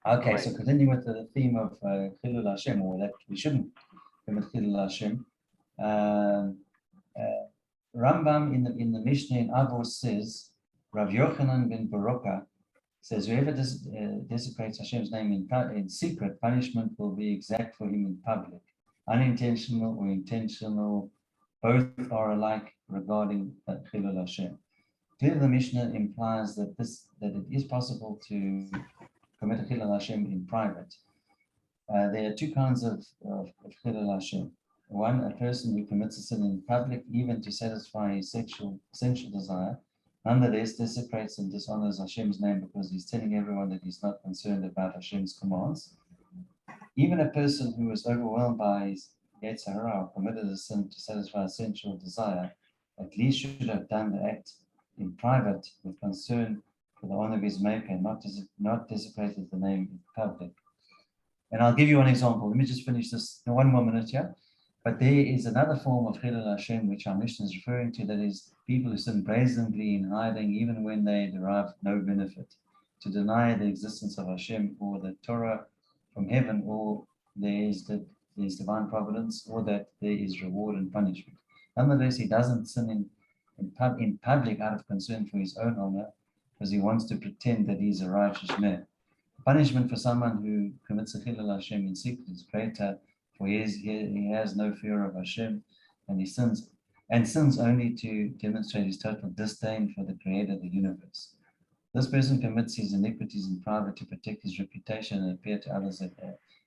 Okay, so continuing with the theme of Chilul Hashem, or that we shouldn't commit Chilul Hashem. Rambam in the Mishnah in Avos says, Rav Yochanan ben Baroka says, whoever desecrates Hashem's name in secret, punishment will be exact for him in public. Unintentional or intentional, both are alike regarding Chilul Hashem. Clearly, the Mishnah implies that it is possible to commit a Chilul Hashem in private. There are two kinds of Chilul Hashem. One, a person who commits a sin in public, even to satisfy his sensual desire, nonetheless desecrates and dishonors Hashem's name because he's telling everyone that he's not concerned about Hashem's commands. Even a person who is overwhelmed by his Yetzer Hara or committed a sin to satisfy a sensual desire, at least should have done the act in private with concern for the honor of his maker and not desecrated the name in public. And I'll give you one example. Let me just finish this in 1 more minute here. But there is another form of Chilul Hashem which our Mishnah is referring to, that is people who sin brazenly in hiding even when they derive no benefit, to deny the existence of Hashem or the Torah from heaven, or there is divine providence, or that there is reward and punishment. Nonetheless, he doesn't sin in public out of concern for his own honor, because he wants to pretend that he's a righteous man. Punishment for someone who commits a Chilul Hashem in secret is greater, for he has no fear of Hashem, and he sins only to demonstrate his total disdain for the creator of the universe. This person commits his iniquities in private to protect his reputation and appear to others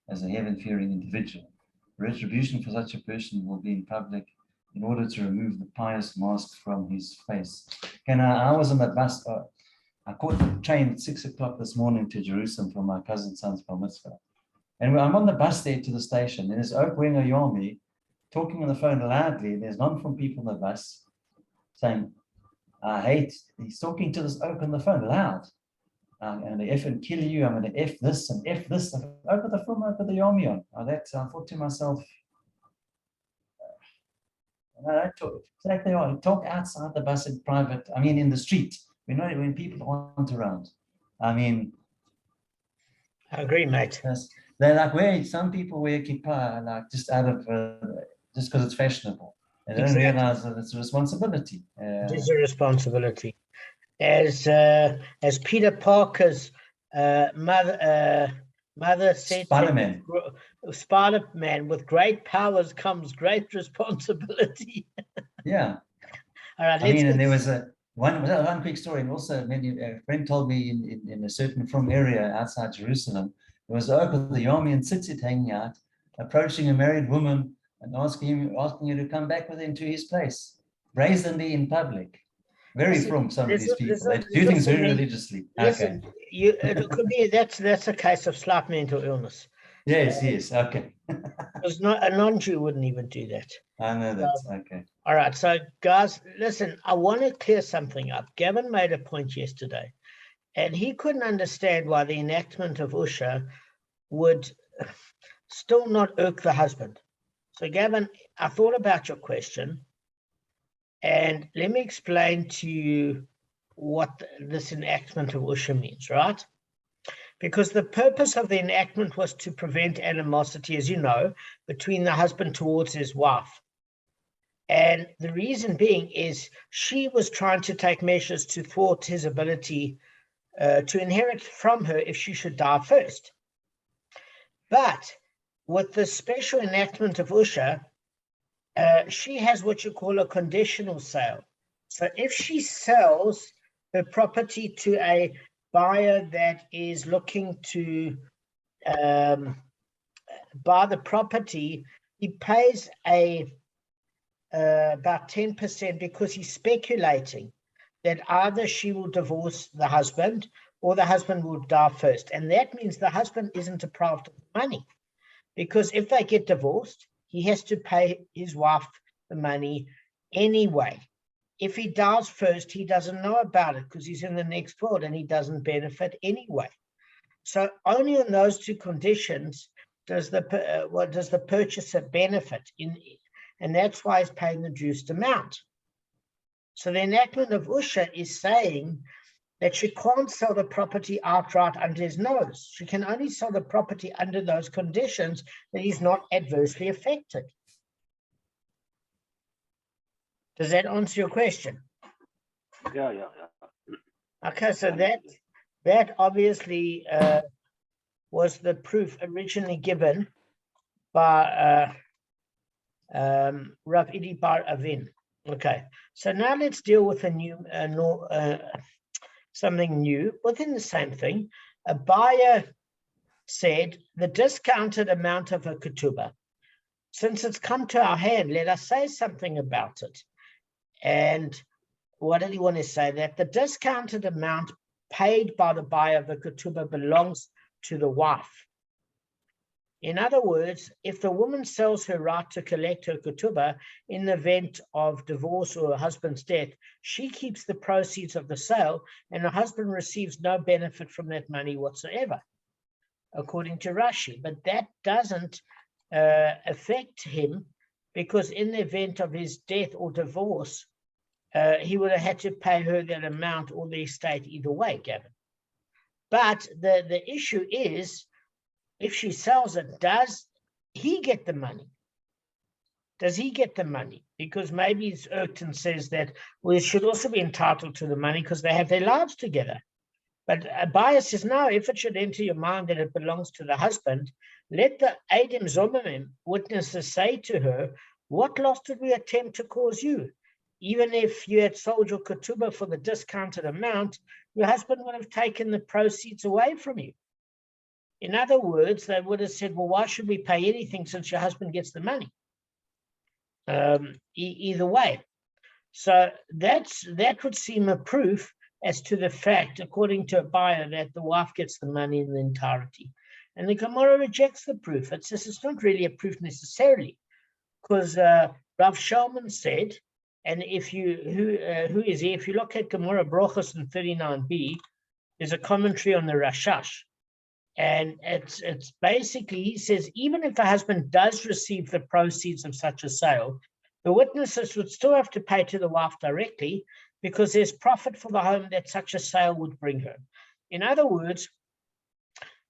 as a heaven-fearing individual. Retribution for such a person will be in public in order to remove the pious mask from his face. And I was on the bus. I caught the train at 6 o'clock this morning to Jerusalem for my cousin's son's bar mitzvah. And I'm on the bus there to the station, and there's Oak Winger Yomi talking on the phone loudly. There's non-from people on the bus saying, he's talking to this Oak on the phone loud. I'm going to F and kill you. I'm going to F this and F this. Oak the film, Oak the Yomi on. I thought to myself, I talk like they are. Talk outside the bus in private. I mean, in the street. When people aren't around. I mean, I agree, mate. They're like some people wear kippah, like just because it's fashionable. They don't realize that it's a responsibility. It is a responsibility. As Peter Parker's mother said, Spider-Man, with great powers comes great responsibility. Yeah. All right. And there was one quick story, and also a friend told me in a certain from area outside Jerusalem, there was the Yomi and Tzitzit hanging out, approaching a married woman and asking her to come back with him to his place, brazenly in public. Very from some of these people. They do things very religiously. Listen, it could be that's a case of slight mental illness. Yes. Okay. Because a non-Jew wouldn't even do that. I know that's okay. All right, so guys, listen, I want to clear something up. Gavin made a point yesterday, and he couldn't understand why the enactment of Usha would still not irk the husband. So Gavin, I thought about your question, and let me explain to you what this enactment of Usha means, right? Because the purpose of the enactment was to prevent animosity, as you know, between the husband towards his wife. And the reason being is she was trying to take measures to thwart his ability to inherit from her if she should die first. But with the special enactment of Usha, she has what you call a conditional sale. So if she sells her property to a buyer that is looking to buy the property, he pays about 10% because he's speculating that either she will divorce the husband or the husband will die first. And that means the husband isn't deprived of money, because if they get divorced, he has to pay his wife the money anyway. If he dies first, he doesn't know about it because he's in the next world and he doesn't benefit anyway. So only on those two conditions does the purchaser benefit, and that's why he's paying the reduced amount. So the enactment of Usha is saying that she can't sell the property outright under his nose. She can only sell the property under those conditions that he's not adversely affected. Does that answer your question? Yeah. Okay, so that obviously was the proof originally given by Rav Idi Bar Avin. Okay, so now let's deal with a new, something new within the same thing. A buyer said the discounted amount of a ketubah, since it's come to our hand, let us say something about it. And what did he want to say? That the discounted amount paid by the buyer of a ketubah belongs to the wife. In other words, if the woman sells her right to collect her ketubah in the event of divorce or her husband's death, she keeps the proceeds of the sale and her husband receives no benefit from that money whatsoever, according to Rashi. But that doesn't affect him, because in the event of his death or divorce, he would have had to pay her that amount or the estate either way, Gavin. But the issue is, if she sells it, does he get the money? Does he get the money? Because maybe it's irked and says that, well, he should also be entitled to the money because they have their lives together. But a buyer says, no, if it should enter your mind that it belongs to the husband, let the Eidim Zomimim witnesses say to her, what loss did we attempt to cause you? Even if you had sold your ketubah for the discounted amount, your husband would have taken the proceeds away from you. In other words, they would have said, well, why should we pay anything since your husband gets the money? Either way. So that would seem a proof as to the fact, according to a buyer, that the wife gets the money in the entirety. And the Gemara rejects the proof. It says it's not really a proof necessarily, because Rav Shalman said, and if you, who is he? If you look at Gemara Brochos in 39b, there's a commentary on the Rashash. And it's basically, he says, even if a husband does receive the proceeds of such a sale, the witnesses would still have to pay to the wife directly, because there's profit for the home that such a sale would bring her. In other words,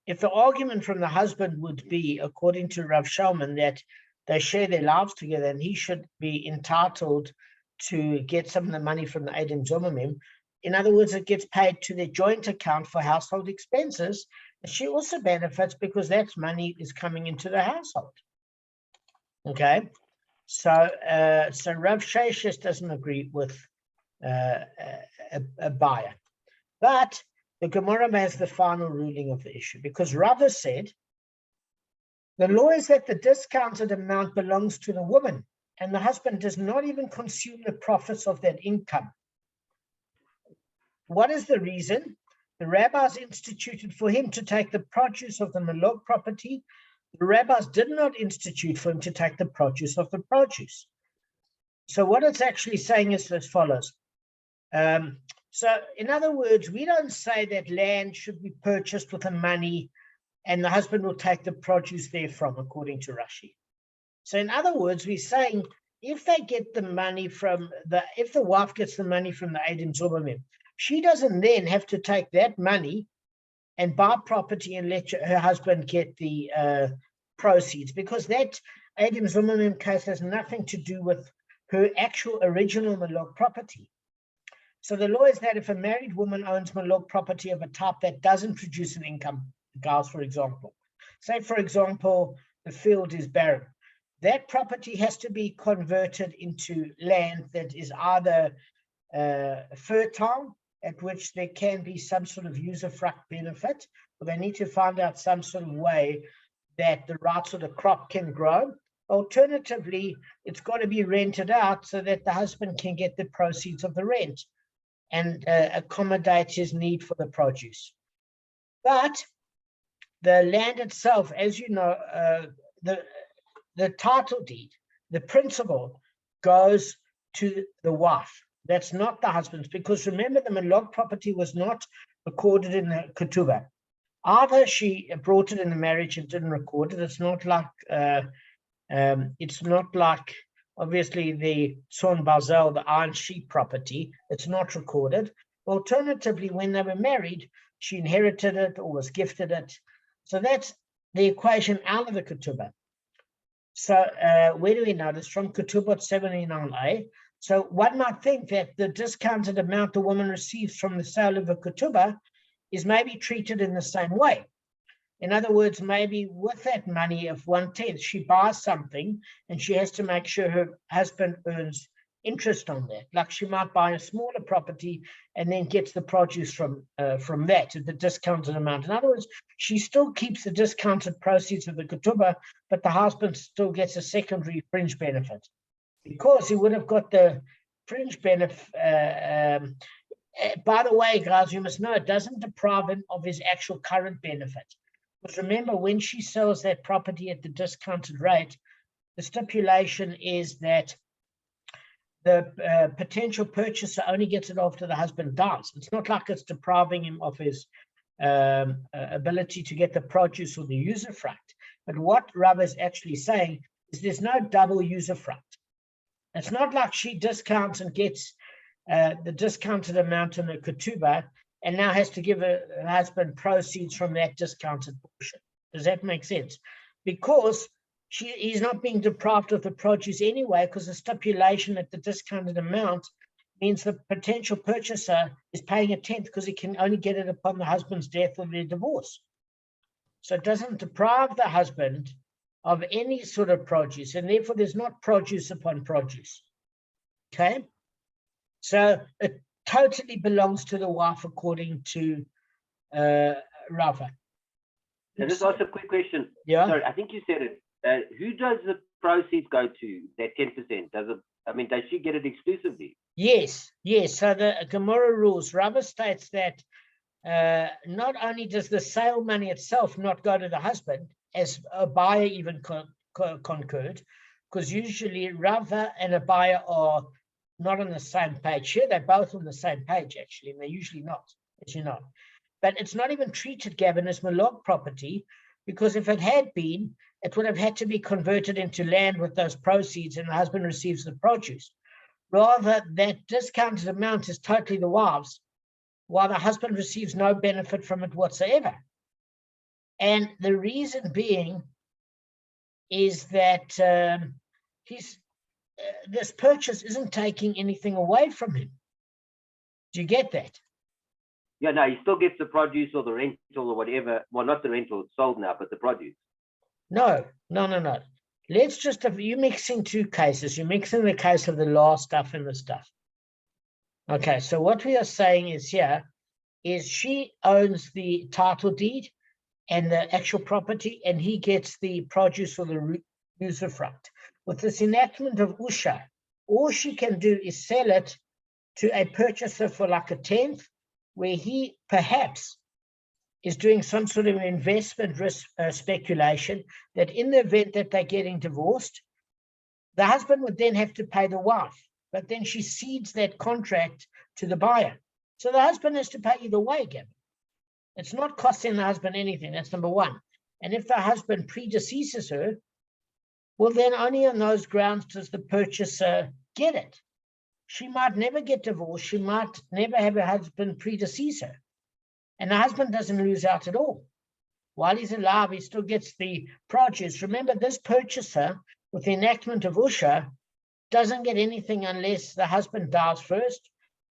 if the argument from the husband would be, according to Rav Shalman, that they share their lives together and he should be entitled to get some of the money from the Eidim Zomimim, in other words, it gets paid to their joint account for household expenses. She also benefits because that money is coming into the household. Okay, so Rav Sheshes doesn't agree with a buyer, but the Gemara has the final ruling of the issue, because Rava said the law is that the discounted amount belongs to the woman, and the husband does not even consume the profits of that income. What is the reason? The rabbis instituted for him to take the produce of the Malok property. The rabbis did not institute for him to take the produce of the produce. So what it's actually saying is as follows. So in other words, we don't say that land should be purchased with the money and the husband will take the produce therefrom, according to Rashi. So in other words, we're saying if they get the money if the wife gets the money from the Eidim Zomimim, she doesn't then have to take that money and buy property and let her husband get the proceeds, because that Eidim Zomimim case has nothing to do with her actual original Malok property. So the law is that if a married woman owns Malok property of a type that doesn't produce an income, girls, for example, say, for example, the field is barren, that property has to be converted into land that is either fertile, at which there can be some sort of usufruct benefit, or they need to find out some sort of way that the right sort of crop can grow. Alternatively, it's got to be rented out so that the husband can get the proceeds of the rent and accommodate his need for the produce. But the land itself, as you know, the title deed, the principal, goes to the wife. That's not the husband's, because remember, the Malok property was not recorded in the ketubah. Either she brought it in the marriage and didn't record it. It's not like obviously the Son Bazel, the iron sheep property. It's not recorded. Alternatively, when they were married, she inherited it or was gifted it. So that's the equation out of the ketubah. So where do we know this from? Ketubot 79a. So one might think that the discounted amount the woman receives from the sale of a ketubah is maybe treated in the same way. In other words, maybe with that money of 1/10, she buys something and she has to make sure her husband earns interest on that. Like she might buy a smaller property and then gets the produce from that at the discounted amount. In other words, she still keeps the discounted proceeds of the ketubah, but the husband still gets a secondary fringe benefit because he would have got the fringe benefit. By the way, guys, you must know it doesn't deprive him of his actual current benefit. Because remember, when she sells that property at the discounted rate, the stipulation is that the potential purchaser only gets it after the husband dies. It's not like it's depriving him of his ability to get the produce or the usufruct. But what Rav is actually saying is there's no double usufruct. It's not like she discounts and gets the discounted amount in the ketubah and now has to give her husband proceeds from that discounted portion. Does that make sense? Because he's not being deprived of the produce anyway, because the stipulation at the discounted amount means the potential purchaser is paying 1/10 because he can only get it upon the husband's death or their divorce. So it doesn't deprive the husband of any sort of produce, and therefore there's not produce upon produce. Okay? So it totally belongs to the wife according to Rava. Can I just ask a quick question? Yeah. Sorry, I think you said it. Who does the proceeds go to? That 10%? Does she get it exclusively? Yes. So the Gemara rules, Rava states that not only does the sale money itself not go to the husband, as a buyer even concurred, because usually Rava and a buyer are not on the same page. Here, they're both on the same page, actually, and they're usually not, as you know. But it's not even treated, Gavin, as malog property, because if it had been, it would have had to be converted into land with those proceeds and the husband receives the produce. Rather, that discounted amount is totally the wife's, while the husband receives no benefit from it whatsoever. And the reason being is that this purchase isn't taking anything away from him. Do you get that? Yeah, no, he still gets the produce or the rental or whatever. Well, not the rental, it's sold now, but the produce. No. Let's just have, you're mixing two cases. You're mixing the case of the law stuff and the stuff. Okay, so what we are saying is here is she owns the title deed and the actual property, and he gets the produce or the usufruct. With this enactment of Usha, all she can do is sell it to a purchaser for like 1/10, where he perhaps is doing some sort of investment risk speculation that in the event that they're getting divorced, the husband would then have to pay the wife, but then she cedes that contract to the buyer. So the husband has to pay either way, Gavin. It's not costing the husband anything, that's number one. And if the husband predeceases her, well, then only on those grounds does the purchaser get it. She might never get divorced. She might never have her husband predecease her. And the husband doesn't lose out at all. While he's alive, he still gets the produce. Remember, this purchaser, with the enactment of Usha, doesn't get anything unless the husband dies first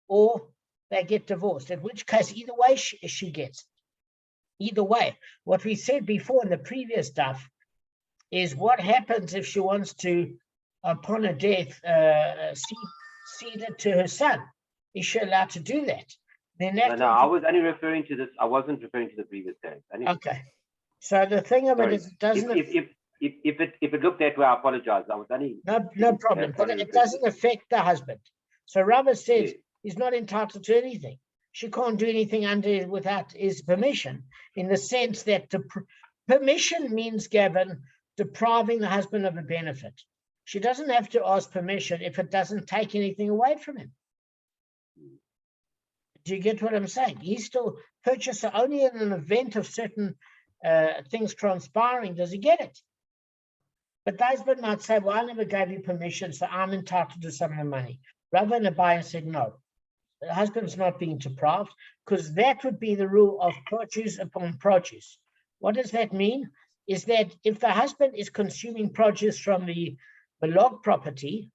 or they get divorced, in which case, either way, she gets. Either way. What we said before in the previous stuff is what happens if she wants to, upon her death, cede it to her son. Is she allowed to do that? No, I was only referring to this. I wasn't referring to the previous case. Okay. So the thing of it is, it doesn't. If it looked that way, I apologize. I was only no problem. But it doesn't affect the husband. So Rava says he's not entitled to anything. She can't do anything without his permission. In the sense that the permission means, Gavin, depriving the husband of a benefit. She doesn't have to ask permission if it doesn't take anything away from him. Do you get what I'm saying? He's still purchaser only in an event of certain things transpiring. Does he get it? But the husband might say, well, I never gave you permission, so I'm entitled to some of the money. Rava and Abaya said, no, the husband's not being deprived, because that would be the rule of produce upon produce. What does that mean? Is that if the husband is consuming produce from the log property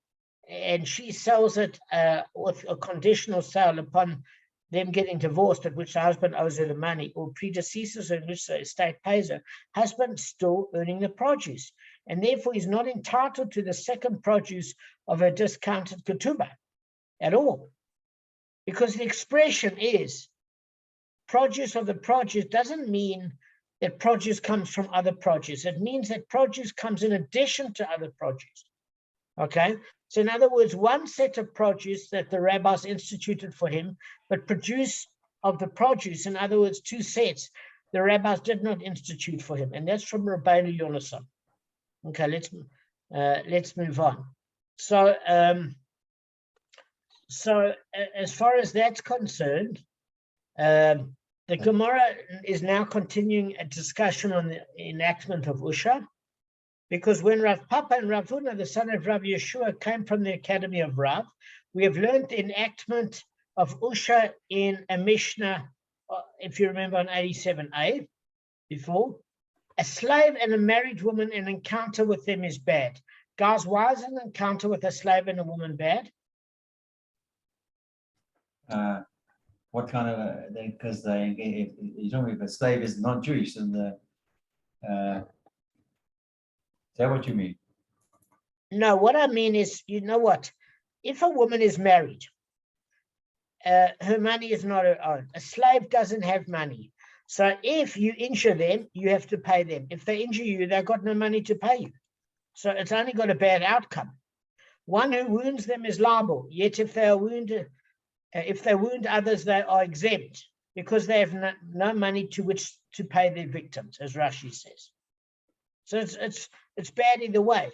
and she sells it with a conditional sale upon them getting divorced, at which the husband owes her the money, or predeceases in which the estate pays her, husband's still earning the produce. And therefore, he's not entitled to the second produce of a discounted ketubah at all. Because the expression is produce of the produce doesn't mean that produce comes from other produce. It means that produce comes in addition to other produce. Okay? So in other words, one set of produce that the rabbis instituted for him, but produce of the produce, in other words, two sets, the rabbis did not institute for him. And that's from Rabbeinu Yonasan. Okay, let's move on. So, as far as that's concerned, the Gemara is now continuing a discussion on the enactment of Usha, because when Rav Papa and Rav Huna, the son of Rav Yeshua, came from the academy of Rav, we have learned the enactment of Usha in a Mishnah, if you remember on 87a before. A slave and a married woman, an encounter with them is bad. Guys, why is an encounter with a slave and a woman bad? What kind of because if you don't know if a slave is not Jewish, then is that what you mean? No, what I mean is, you know what? If a woman is married, her money is not her own. A slave doesn't have money. So if you injure them, you have to pay them. If they injure you, they've got no money to pay you. So it's only got a bad outcome. One who wounds them is liable. Yet if they are wounded, if they wound others, they are exempt because they have no money to which to pay their victims, as Rashi says. So it's bad either way.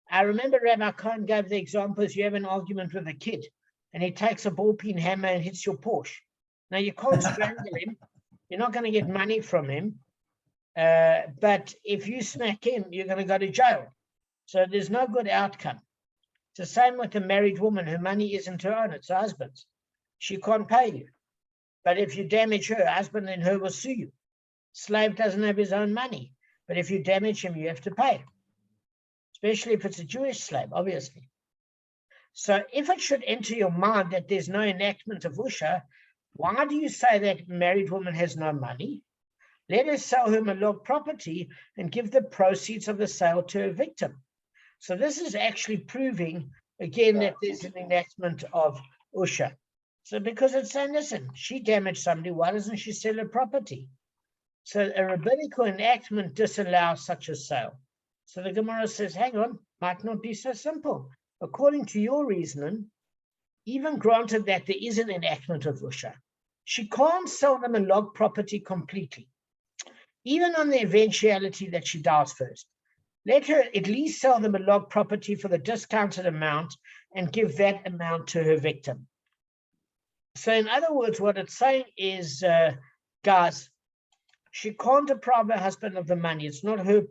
I remember Rabbi Cohen gave the example: is you have an argument with a kid, and he takes a ball-peen hammer and hits your Porsche. Now you can't strangle him. You're not going to get money from him. But if you smack him, you're going to go to jail. So there's no good outcome. It's the same with a married woman. Her money isn't her own, it's her husband's. She can't pay you. But if you damage her husband, then her will sue you. Slave doesn't have his own money. But if you damage him, you have to pay. Especially if it's a Jewish slave, obviously. So if it should enter your mind that there's no enactment of Usha, why do you say that a married woman has no money? Let her sell her log property and give the proceeds of the sale to her victim. So this is actually proving, again, that there's an enactment of Usha. So because it's saying, listen, she damaged somebody, why doesn't she sell her property? So a rabbinical enactment disallows such a sale. So the Gemara says, hang on, might not be so simple. According to your reasoning, even granted that there is an enactment of Usha, she can't sell them a log property completely, even on the eventuality that she dies first. Let her at least sell them a log property for the discounted amount and give that amount to her victim. So in other words, what it's saying is, guys, she can't deprive her husband of the money. It's not her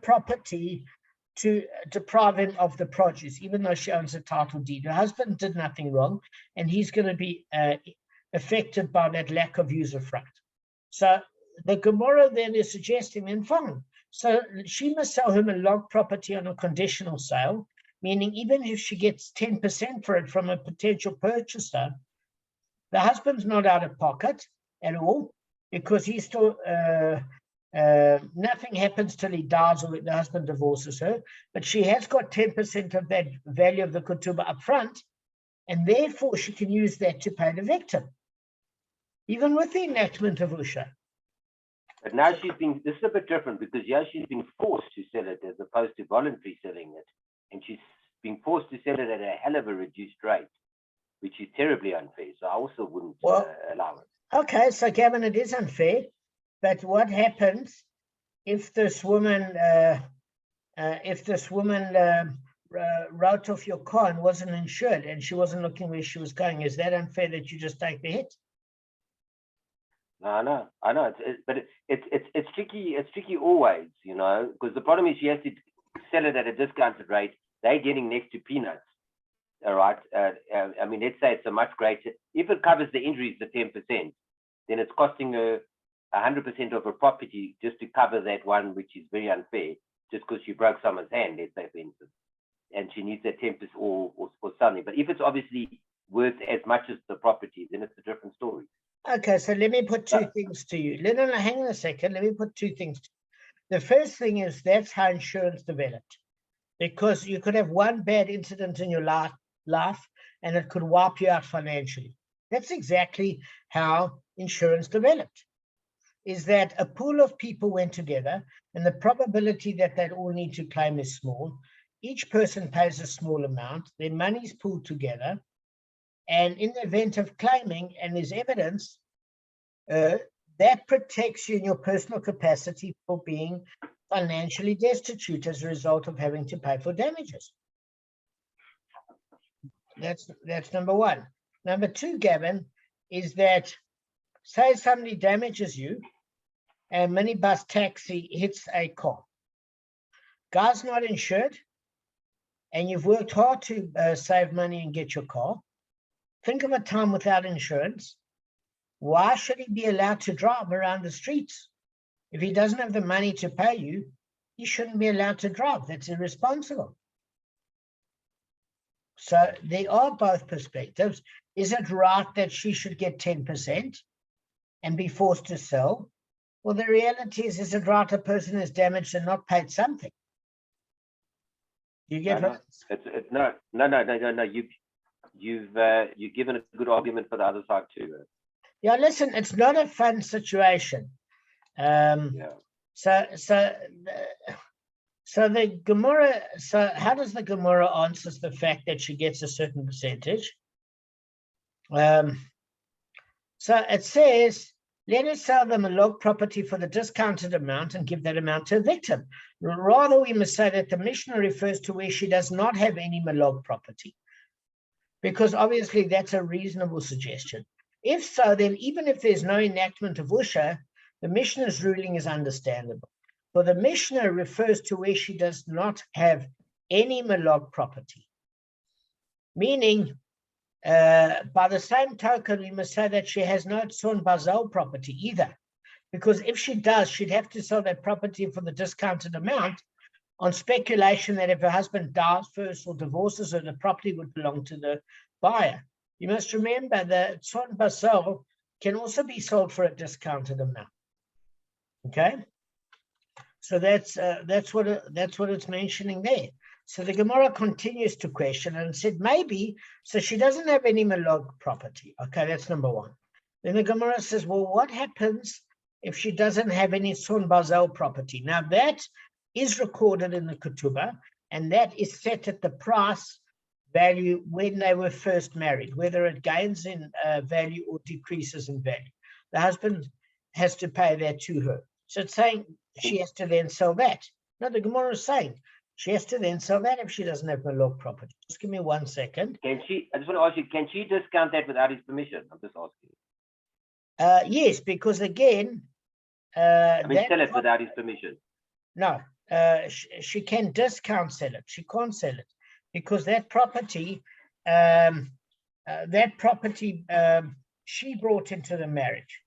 property to deprive him of the produce, even though she owns a title deed. Her husband did nothing wrong, and he's going to be affected by that lack of usufruct. So the Gemara then is suggesting, then fine. So she must sell him a log property on a conditional sale, meaning even if she gets 10% for it from a potential purchaser, the husband's not out of pocket at all, because he's still nothing happens till he dies or the husband divorces her, but she has got 10% of that value of the ketubah up front, and therefore she can use that to pay the victim, even with the enactment of Usha. But now this is a bit different, because yeah, she's been forced to sell it as opposed to voluntary selling it. And she's being forced to sell it at a hell of a reduced rate, which is terribly unfair. So I also wouldn't allow it. Okay, so Gavin, it is unfair. But what happens if this woman, wrote off your car and wasn't insured, and she wasn't looking where she was going? Is that unfair that you just take the hit? No, I know. It's tricky. It's tricky always, you know, because the problem is she has to sell it at a discounted rate. They're getting next to peanuts. All right. I mean, let's say it's a much greater. If it covers the injuries, the 10%, then it's costing her 100% of her property just to cover that one, which is very unfair, just because she broke someone's hand, let's say, for instance, and she needs that 10% or something. But if it's obviously worth as much as the property, then it's a different story. Okay, so let me put two things to you. No, hang on a second. Let me put two things to you. The first thing is that's how insurance developed, because you could have one bad incident in your life and it could wipe you out financially. That's exactly how insurance developed, is that a pool of people went together and the probability that they'd all need to claim is small. Each person pays a small amount, their money's pooled together, and in the event of claiming and there's evidence, that protects you in your personal capacity for being financially destitute as a result of having to pay for damages. That's number one. Number two, Gavin, is that say somebody damages you, a minibus taxi hits a car. Guy's not insured, and you've worked hard to save money and get your car. Think of a time without insurance. Why should he be allowed to drive around the streets? If he doesn't have the money to pay you, he shouldn't be allowed to drive. That's irresponsible. So there are both perspectives. Is it right that she should get 10% and be forced to sell? Well, the reality is it right a person is damaged and not paid something? You get No. You've given a good argument for the other side too. Yeah, listen, it's not a fun situation. So the Gemara, so how does the Gemara answer the fact that she gets a certain percentage? So it says, let us sell them a log property for the discounted amount and give that amount to a victim. Rather, we must say that the Mishnah refers to where she does not have any malog property, because obviously that's a reasonable suggestion. If so, then even if there's no enactment of Usha, the Mishnah's ruling is understandable. For the Mishnah refers to where she does not have any malog property, meaning by the same token, we must say that she has no tzon bazal property either, because if she does, she'd have to sell that property for the discounted amount on speculation that if her husband dies first or divorces her, the property would belong to the buyer. You must remember that tzon bazal can also be sold for a discounted amount. Okay, so that's what it's mentioning there. So the Gemara continues to question and said maybe, so she doesn't have any malog property. Okay, that's number one. Then the Gemara says, well, what happens if she doesn't have any tzon bazal property? Now that is recorded in the ketubah, and that is set at the price value when they were first married, whether it gains in value or decreases in value. The husband has to pay that to her. So it's saying she has to then sell that. No, the Gemara is saying she has to then sell that if she doesn't have malog property. Just give me 1 second. I just want to ask you, can she discount that without his permission? I'm just asking. Yes, because again, sell it without his permission. No, she can discount sell it. She can't sell it because that property, she brought into the marriage.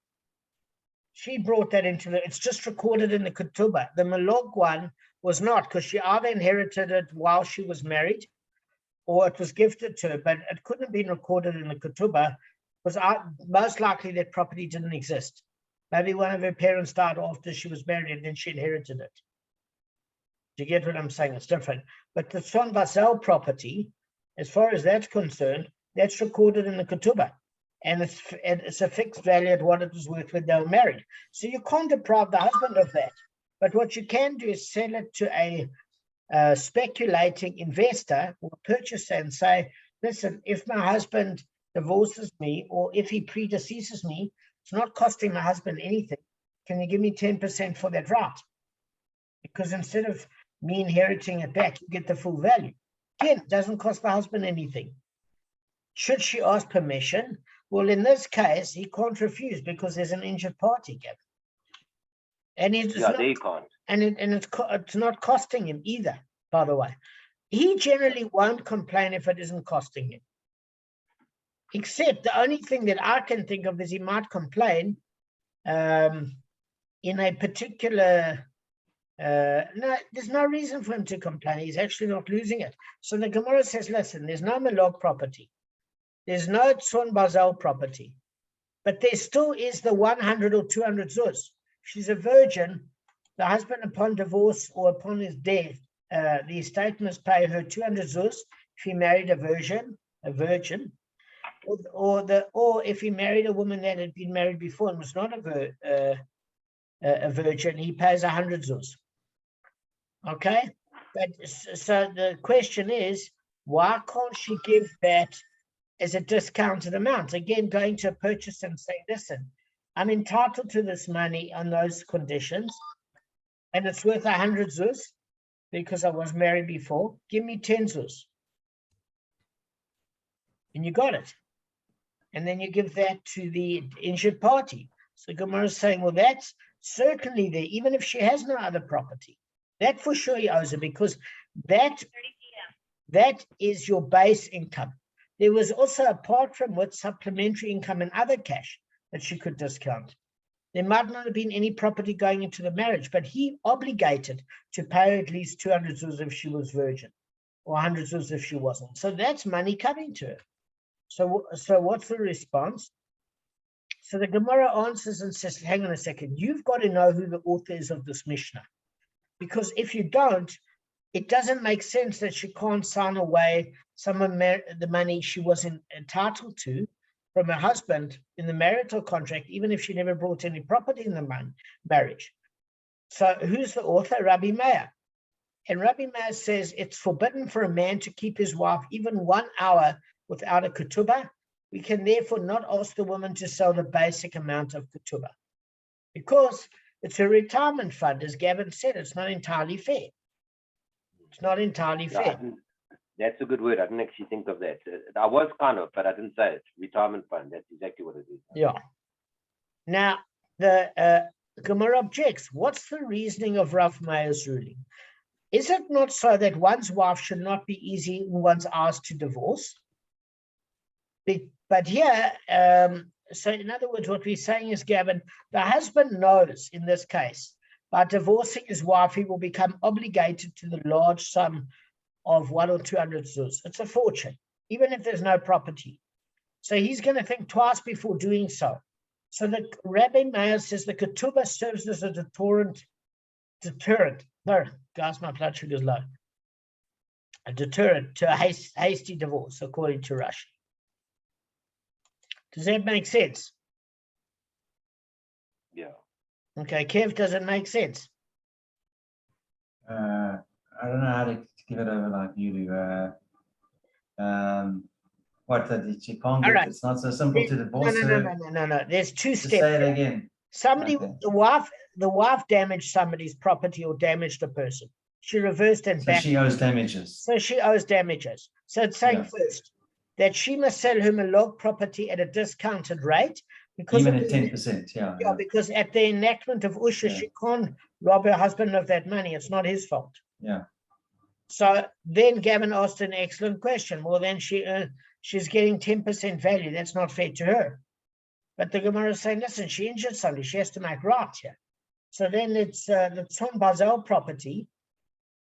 She brought that into it's just recorded in the ketubah. The malog one was not, because she either inherited it while she was married or it was gifted to her, but it couldn't have been recorded in the ketubah because most likely that property didn't exist. Maybe one of her parents died after she was married and then she inherited it. Do you get what I'm saying? It's different. But the tzon basal property, as far as that's concerned, that's recorded in the ketubah. And it's a fixed value at what it was worth when they were married. So you can't deprive the husband of that. But what you can do is sell it to a speculating investor or purchaser and say, listen, if my husband divorces me or if he predeceases me, it's not costing my husband anything. Can you give me 10% for that right? Because instead of me inheriting it back, you get the full value. Again, it doesn't cost the husband anything. Should she ask permission? Well, in this case, he can't refuse because there's an injured party, Gavin. And it's they can't. And it's not costing him either, by the way. he generally won't complain if it isn't costing him. Except the only thing that I can think of is he might complain in a particular, no, there's no reason for him to complain. He's actually not losing it. So the Gemara says, listen, there's no Malog property. There's no Tzon Bazel property. But there still is the 100 or 200 zuz. She's a virgin. The husband, upon divorce or upon his death, the estate must pay her 200 zuz if he married a virgin, or if he married a woman that had been married before and was not a virgin, he pays 100 zuz. Okay, but so the question is, why can't she give that as a discounted amount? Again, going to a purchaser and saying, listen, I'm entitled to this money on those conditions, and it's worth 100 zuz because I was married before. Give me 10 zuz. And you got it. And then you give that to the injured party. So Gemara is saying, well, that's certainly there, even if she has no other property. That for sure he owes her, because that is your base income. There was also, apart from what, supplementary income and other cash that she could discount. There might not have been any property going into the marriage, but he obligated to pay at least 200 zuz if she was virgin, or 100 zuz if she wasn't. So that's money coming to her. So what's the response? So the Gemara answers and says, hang on a second, you've got to know who the author is of this Mishnah. Because if you don't, it doesn't make sense that she can't sign away some of the money she was entitled to from her husband in the marital contract, even if she never brought any property in the marriage. So who's the author? Rabbi Meir. And Rabbi Meir says it's forbidden for a man to keep his wife even 1 hour without a ketubah. We can therefore not ask the woman to sell the basic amount of ketubah, because it's a retirement fund. As Gavin said, it's not entirely fair. It's not entirely fair. That's a good word. I didn't actually think of that. I was kind of, but I didn't say it. Retirement fund. That's exactly what it is. Yeah. Now, the Gemara objects. What's the reasoning of Rav Meir's ruling? Is it not so that one's wife should not be easy when one's asked to divorce? But here, so in other words, what we're saying is, Gavin, the husband knows in this case, by divorcing his wife, he will become obligated to the large sum of 100 or 200 zuz. It's a fortune, even if there's no property. So he's going to think twice before doing so. So the Rabbi Meir says the ketubah serves as a deterrent. No, guys, my blood sugar is low. A deterrent to a hasty divorce, according to Rashi. Does that make sense? Yeah. Okay, Kev, does it make sense? I don't know how to give it over like you do. What, that she can't get, right. it's not so simple to divorce her? No. There's two Just steps. say it again. Somebody, Okay. the wife damaged somebody's property or damaged a person. She reversed and So back. she owes damages. So she owes damages. So it's saying first that she must sell her malog property at a discounted rate. Because even at 10%, yeah. Because at the enactment of Usha, she can't rob her husband of that money. It's not his fault. Yeah. So then Gavin asked an excellent question. Well, then she's getting 10% value. That's not fair to her. But the Gemara is saying, listen, she injured somebody. She has to make right here. So then it's the Tzon Bazel property,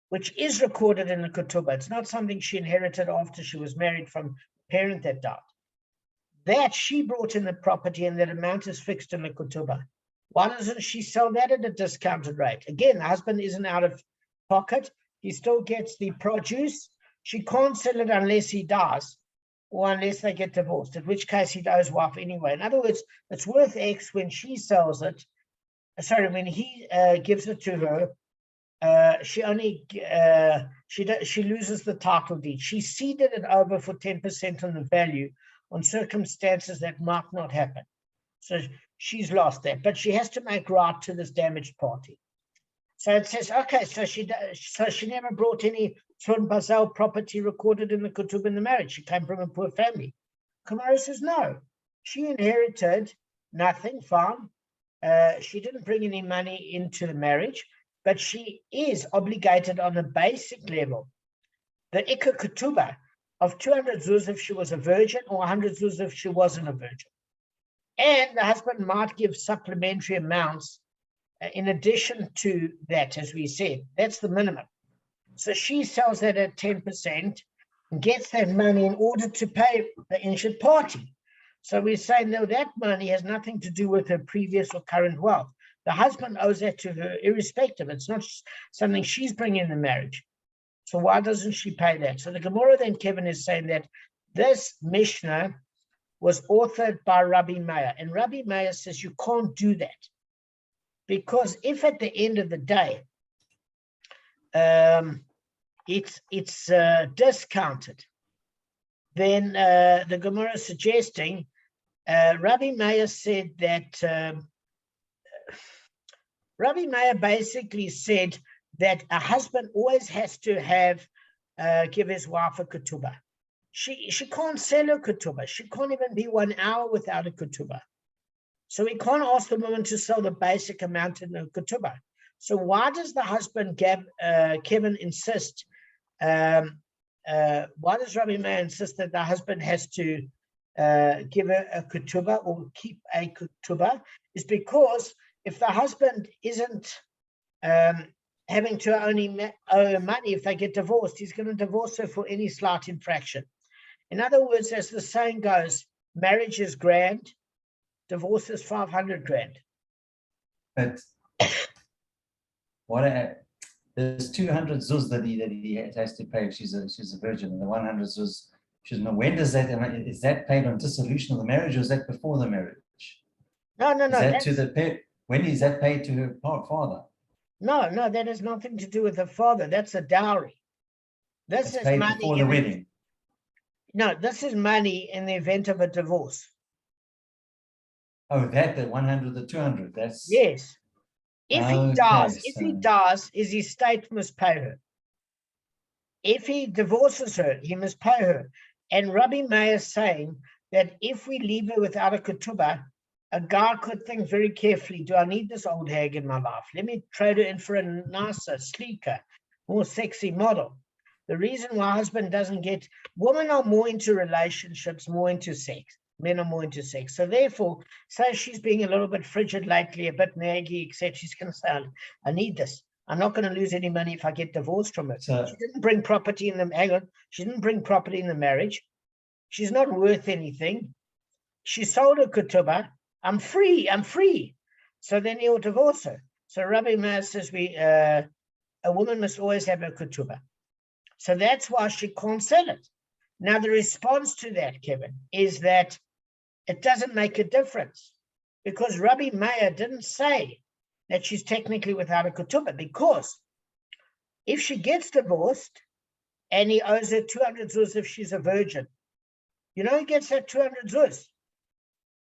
which is recorded in the ketubah. It's not something she inherited after she was married from a parent that died. That she brought in the property and that amount is fixed in the ketubah. Why doesn't she sell that at a discounted rate? Again, the husband isn't out of pocket. He still gets the produce. She can't sell it unless he dies or unless they get divorced, in which case he owes wife anyway. In other words, it's worth X when she sells it. Sorry, when he gives it to her, she only she loses the title deed. She ceded it over for 10% on the value on circumstances that might not happen. So she's lost that, but she has to make right to this damaged party. So it says, okay, so she never brought any Tzon Bazel property recorded in the ketubah in the marriage. She came from a poor family. Kamara says, no, she inherited nothing, fine. She didn't bring any money into the marriage, but she is obligated on a basic level the Ikka Ketubah of 200 zuz if she was a virgin, or 100 zuz if she wasn't a virgin. And the husband might give supplementary amounts in addition to that, as we said. That's the minimum. So she sells that at 10% and gets that money in order to pay the injured party. So we're saying, no, that money has nothing to do with her previous or current wealth. The husband owes that to her irrespective. It's not something she's bringing in the marriage. So why doesn't she pay that? So the Gemara then, Kevin, is saying that this Mishnah was authored by Rabbi Meir. And Rabbi Meir says you can't do that. Because if at the end of the day, it's discounted, then the Gemara is suggesting, Rabbi Meir said that, Rabbi Meir basically said that a husband always has to have, give his wife a ketubah. She can't sell a ketubah. She can't even be 1 hour without a ketubah. So we can't ask the woman to sell the basic amount in a ketubah. So why does the husband, Kevin, insist? Why does Rabbi Meir insist that the husband has to give a ketubah or keep a ketubah? Is because if the husband isn't having to only owe money if they get divorced, he's going to divorce her for any slight infraction. In other words, as the saying goes, marriage is grand, divorce is 500 grand. But there's 200 zuz that he has to pay if she's a virgin, and the 100 zuz, when does that, is that paid on dissolution of the marriage, or is that before the marriage? No. When is that paid to her father? No, that has nothing to do with the father. That's a dowry. This is paid money before the wedding. No, this is money in the event of a divorce. Oh, the 100, the 200. That's yes. If he dies, his estate must pay her. If he divorces her, he must pay her. And Rabbi Meir is saying that if we leave her without a ketubah, a guy could think very carefully, do I need this old hag in my life? Let me trade her in for a nicer, sleeker, more sexy model. The reason why husband doesn't get, women are more into relationships, more into sex. Men are more into sex. So therefore, say she's being a little bit frigid lately, a bit naggy, etc. She's going to say, I need this. I'm not going to lose any money if I get divorced from her. So, she didn't bring property in she didn't bring property in the marriage. She's not worth anything. She sold her ketubah. I'm free. So then he'll divorce her. So Rabbi Meir says a woman must always have her ketubah. So that's why she can't sell it. Now the response to that, Kevin, is that it doesn't make a difference, because Rabbi Meir didn't say that she's technically without a ketubah, because if she gets divorced and he owes her 200 zuz if she's a virgin, who gets that 200 zuz?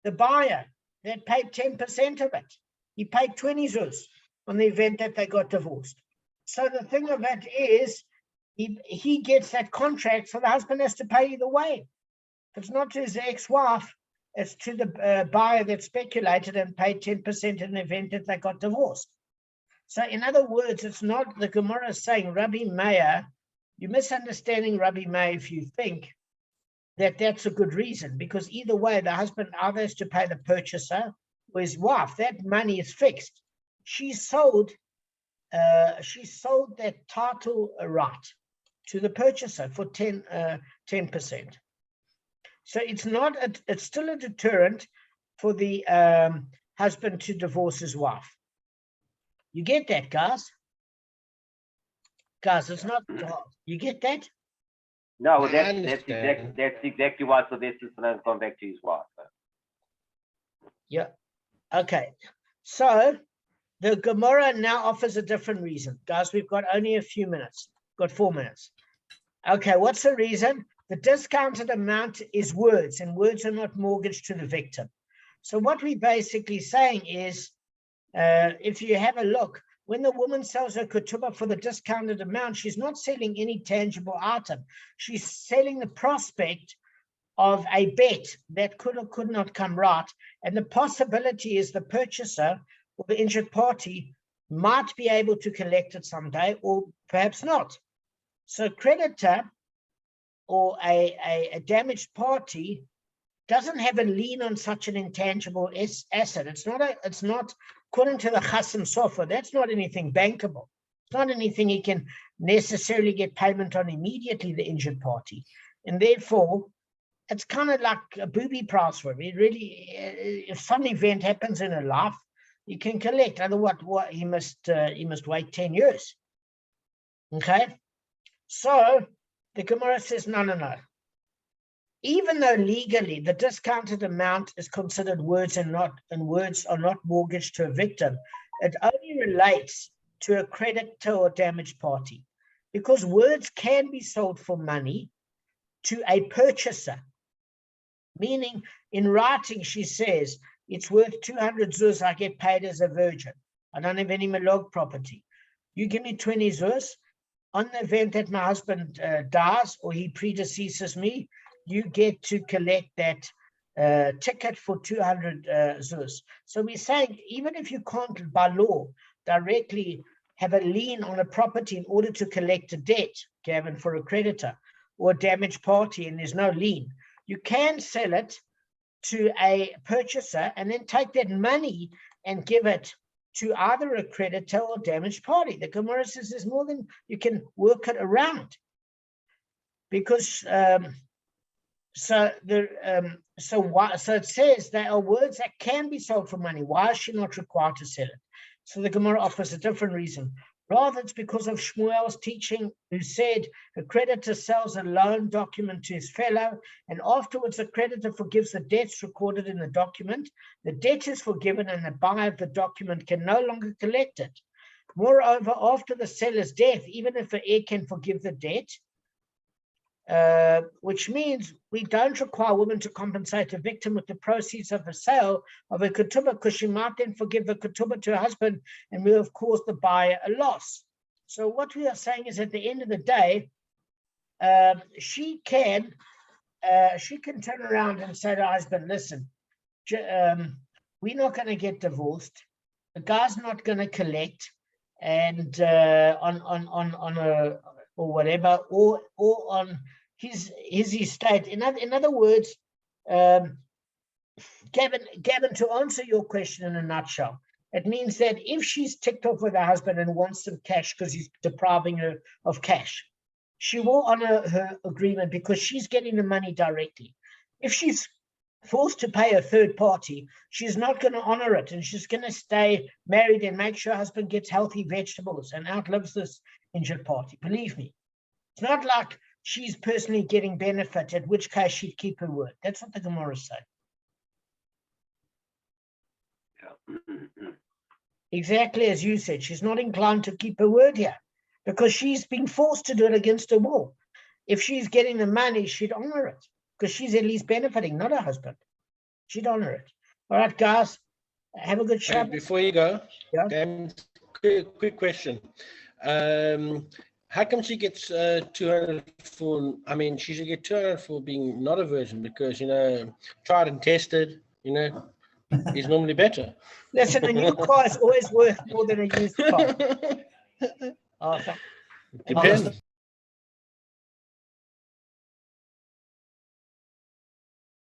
The buyer that paid 10% of it. He paid 20 zuz on the event that they got divorced. So the thing of it is, he gets that contract, so the husband has to pay either way. If it's not to his ex-wife, it's to the buyer that speculated and paid 10% in the event that they got divorced. So in other words, it's not the Gemara saying Rabbi Meir, you're misunderstanding Rabbi Meir if you think that that's a good reason, because either way, the husband either has to pay the purchaser or his wife. That money is fixed. She sold that title right to the purchaser for 10%. So it's still a deterrent for the husband to divorce his wife. You get that, guys? Guys, it's not hard. You get that? No, well, that's exactly why Sylvester has gone back to his wife. Yeah. Okay. So the Gemara now offers a different reason. Guys, we've got only a few minutes. Got 4 minutes. Okay, what's the reason? The discounted amount is words, and words are not mortgaged to the victim. So what we're basically saying is, if you have a look, when the woman sells her ketubah for the discounted amount, she's not selling any tangible item. She's selling the prospect of a bet that could or could not come right. And the possibility is the purchaser or the injured party might be able to collect it someday, or perhaps not. So creditor or a damaged party doesn't have a lien on such an intangible asset. It's not according to the Chasam Sofer. That's not anything bankable. It's not anything he can necessarily get payment on immediately, the injured party, and therefore it's kind of like a booby price for him. It really, if some event happens in a life, you can collect. Otherwise, what he must wait 10 years. Okay, so the Gemara says no. Even though legally the discounted amount is considered words and words are not mortgaged to a victim, it only relates to a creditor or damaged party, because words can be sold for money to a purchaser. Meaning, in writing, she says, it's worth 200 zuz, I get paid as a virgin. I don't have any malog property. You give me 20 zuz. On the event that my husband dies or he predeceases me, you get to collect that ticket for 200 zuz. So we're saying, even if you can't, by law, directly have a lien on a property in order to collect a debt, Gavin, for a creditor or a damaged party, and there's no lien, you can sell it to a purchaser and then take that money and give it to either a creditor or damaged party. The Gemara says there's more than you can work it around, because so it says there are words that can be sold for money. Why is she not required to sell it? So the Gemara offers a different reason. Rather, it's because of Shmuel's teaching, who said a creditor sells a loan document to his fellow, and afterwards the creditor forgives the debts recorded in the document. The debt is forgiven, and the buyer of the document can no longer collect it. Moreover, after the seller's death, even if the heir can forgive the debt, which means we don't require women to compensate a victim with the proceeds of the sale of a ketubah, because she might then forgive the ketubah to her husband and will have caused the buyer a loss. So what we are saying is, at the end of the day, she can turn around and say to her husband, listen, we're not going to get divorced. The guy's not going to collect, and on a or whatever, or on his estate. In other words, Gavin, to answer your question in a nutshell, it means that if she's ticked off with her husband and wants some cash because he's depriving her of cash, she will honor her agreement because she's getting the money directly. If she's forced to pay a third party, she's not going to honor it, and she's going to stay married and make sure her husband gets healthy vegetables and outlives this injured party. Believe me, it's not like she's personally getting benefit, in which case she'd keep her word. That's what the Gemara is saying. Yeah. Exactly as you said, she's not inclined to keep her word here because she's been forced to do it against her will. If she's getting the money, she'd honor it because she's at least benefiting, not her husband. She'd honor it. All right, guys, have a good show. Before you go, yeah? Quick question. How come she gets 200 for, I mean, she should get 200 for being not a virgin because, tried and tested, is normally better. Listen, a new car is always worth more than a used car. Depends.